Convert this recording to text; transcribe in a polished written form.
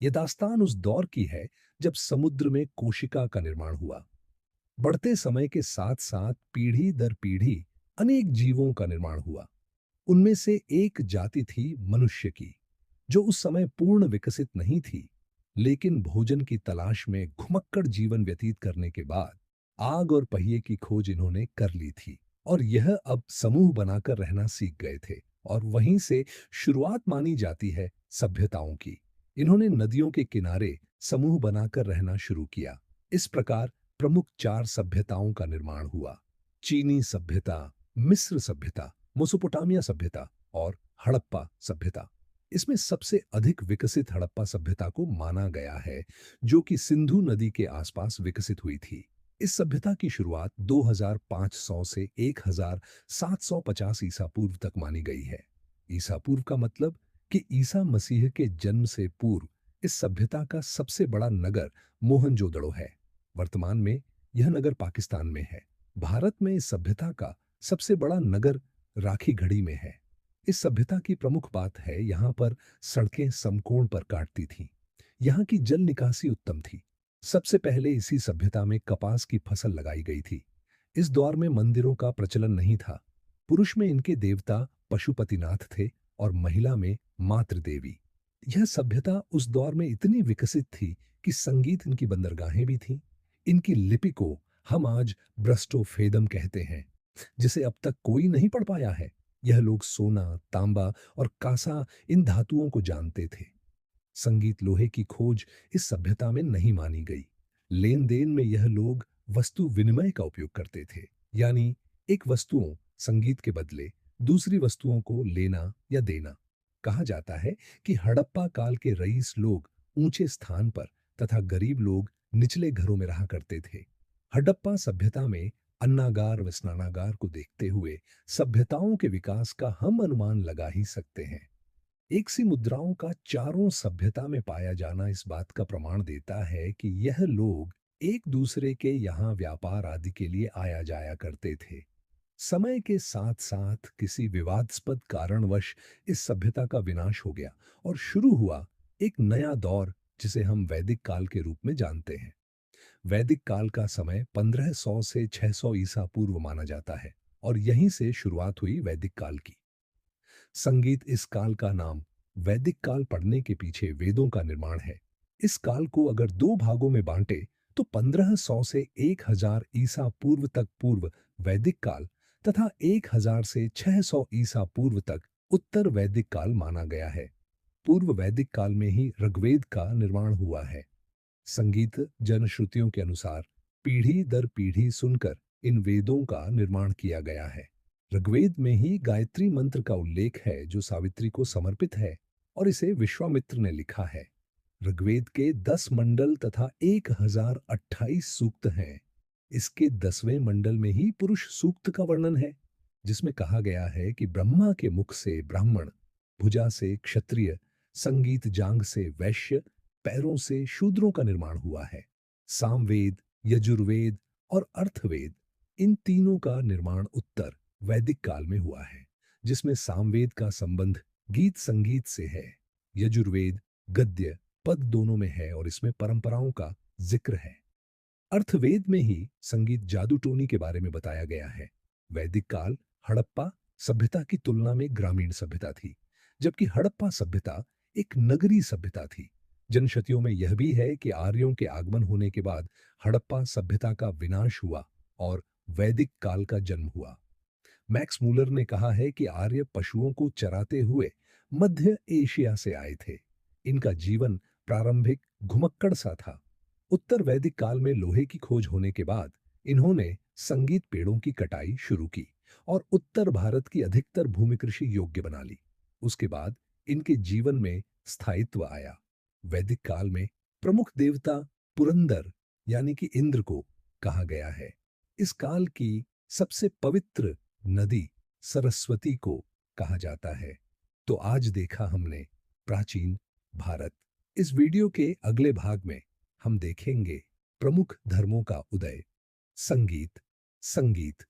ये दास्तान उस दौर की है जब समुद्र में कोशिका का निर्माण हुआ। बढ़ते समय के साथ साथ पीढ़ी दर पीढ़ी अनेक जीवों का निर्माण हुआ। उनमें से एक जाति थी मनुष्य की, जो उस समय पूर्ण विकसित नहीं थी, लेकिन भोजन की तलाश में घुमक्कड़ जीवन व्यतीत करने के बाद आग और पहिए की खोज इन्होंने कर ली थी और यह अब समूह बनाकर रहना सीख गए थे। और वहीं से शुरुआत मानी जाती है सभ्यताओं की। इन्होंने नदियों के किनारे समूह बनाकर रहना शुरू किया। इस प्रकार प्रमुख चार सभ्यताओं का निर्माण हुआ: चीनी सभ्यता, मिस्र सभ्यता, मेसोपोटामिया सभ्यता और हड़प्पा सभ्यता। इसमें सबसे अधिक विकसित हड़प्पा सभ्यता को माना गया है, जो कि सिंधु नदी के आसपास विकसित हुई थी। इस सभ्यता की शुरुआत 2500 से 1750 ईसा पूर्व तक मानी गई है। ईसा पूर्व का मतलब कि ईसा मसीह के जन्म से पूर्व इस सभ्यता का सबसे बड़ा नगर मोहनजोदड़ो है। वर्तमान में यह नगर पाकिस्तान में है। भारत में इस सभ्यता का सबसे बड़ा नगर राखीगढ़ी में है। इस सभ्यता की प्रमुख बात है यहाँ पर सड़कें समकोण पर काटती थीं। यहाँ की जल निकासी उत्तम थी। सबसे पहले इसी सभ्यता में कपास की फसल लगाई गई थी। इस दौर में मंदिरों का प्रचलन नहीं था। पुरुष में इनके देवता पशुपतिनाथ थे और महिला में मातृदेवी। यह सभ्यता उस दौर में इतनी विकसित थी कि संगीत इनकी बंदरगाहें भी थीं। इनकी लिपि को हम आज ब्रस्टोफेदम कहते हैं, जिसे अब तक कोई नहीं पढ़ पाया है। यह लोग सोना, तांबा और कांसा इन धातुओं को जानते थे। संगीत लोहे की खोज इस सभ्यता में नहीं मानी गई। लेन देन में यह लोग वस्तु विनिमय का उपयोग करते थे, यानी एक वस्तुओं संगीत के बदले दूसरी वस्तुओं को लेना या देना। कहा जाता है कि हड़प्पा काल के रईस लोग ऊंचे स्थान पर तथा गरीब लोग निचले घरों में रहा करते थे। हड़प्पा सभ्यता में अन्नागार व स्नानागार को देखते हुए सभ्यताओं के विकास का हम अनुमान लगा ही सकते हैं। एक सी मुद्राओं का चारों सभ्यता में पाया जाना इस बात का प्रमाण देता है कि यह लोग एक दूसरे के यहाँ व्यापार आदि के लिए आया जाया करते थे। समय के साथ साथ किसी विवादास्पद कारणवश इस सभ्यता का विनाश हो गया और शुरू हुआ एक नया दौर, जिसे हम वैदिक काल के रूप में जानते हैं। वैदिक काल का समय 1500 से 600 ईसा पूर्व माना जाता है और यहीं से शुरुआत हुई वैदिक काल की। संगीत इस काल का नाम वैदिक काल पढ़ने के पीछे वेदों का निर्माण है। इस काल को अगर दो भागों में बांटे तो 1500 से 1000 ईसा पूर्व तक पूर्व वैदिक काल तथा 1000 से 600 ईसा पूर्व तक उत्तर वैदिक काल माना गया है। पूर्व वैदिक काल में ही ऋग्वेद का निर्माण हुआ है। संगीत जनश्रुतियों के अनुसार पीढ़ी दर पीढ़ी सुनकर इन वेदों का निर्माण किया गया है। ऋग्वेद में ही गायत्री मंत्र का उल्लेख है, जो सावित्री को समर्पित है और इसे विश्वामित्र ने लिखा है। ऋग्वेद के 10 मंडल तथा 1028 सूक्त हैं। इसके 10वें मंडल में ही पुरुष सूक्त का वर्णन है, जिसमें कहा गया है कि ब्रह्मा के मुख से ब्राह्मण, भुजा से क्षत्रिय, संगीत जांग से वैश्य, पैरों से शूद्रों का निर्माण हुआ है। सामवेद, यजुर्वेद और अर्थवेद, इन तीनों का निर्माण उत्तर वैदिक काल में हुआ है, जिसमें सामवेद का संबंध गीत संगीत से है। यजुर्वेद गद्य पद दोनों में है और इसमें परंपराओं का जिक्र है। अर्थवेद में ही संगीत जादू टोनी के बारे में बताया गया है। वैदिक काल हड़प्पा सभ्यता की तुलना में ग्रामीण सभ्यता थी, जबकि हड़प्पा सभ्यता एक नगरी सभ्यता थी। जनश्रुतियों में यह भी है कि आर्यों के आगमन होने के बाद हड़प्पा सभ्यता का विनाश हुआ और वैदिक काल का जन्म हुआ। मैक्स मूलर ने कहा है कि आर्य पशुओं को चराते हुए मध्य एशिया से आए थे। इनका जीवन प्रारंभिक घुमक्कड़ सा था। उत्तर वैदिक काल में लोहे की खोज होने के बाद इन्होंने संगीत पेड़ों की कटाई शुरू की और उत्तर भारत की अधिकतर भूमि कृषि योग्य बना ली। उसके बाद इनके जीवन में स्थायित्व आया। वैदिक काल में प्रमुख देवता पुरंदर यानी कि इंद्र को कहा गया है। इस काल की सबसे पवित्र नदी सरस्वती को कहा जाता है। तो आज देखा हमने प्राचीन भारत। इस वीडियो के अगले भाग में हम देखेंगे प्रमुख धर्मों का उदय, संगीत। संगीत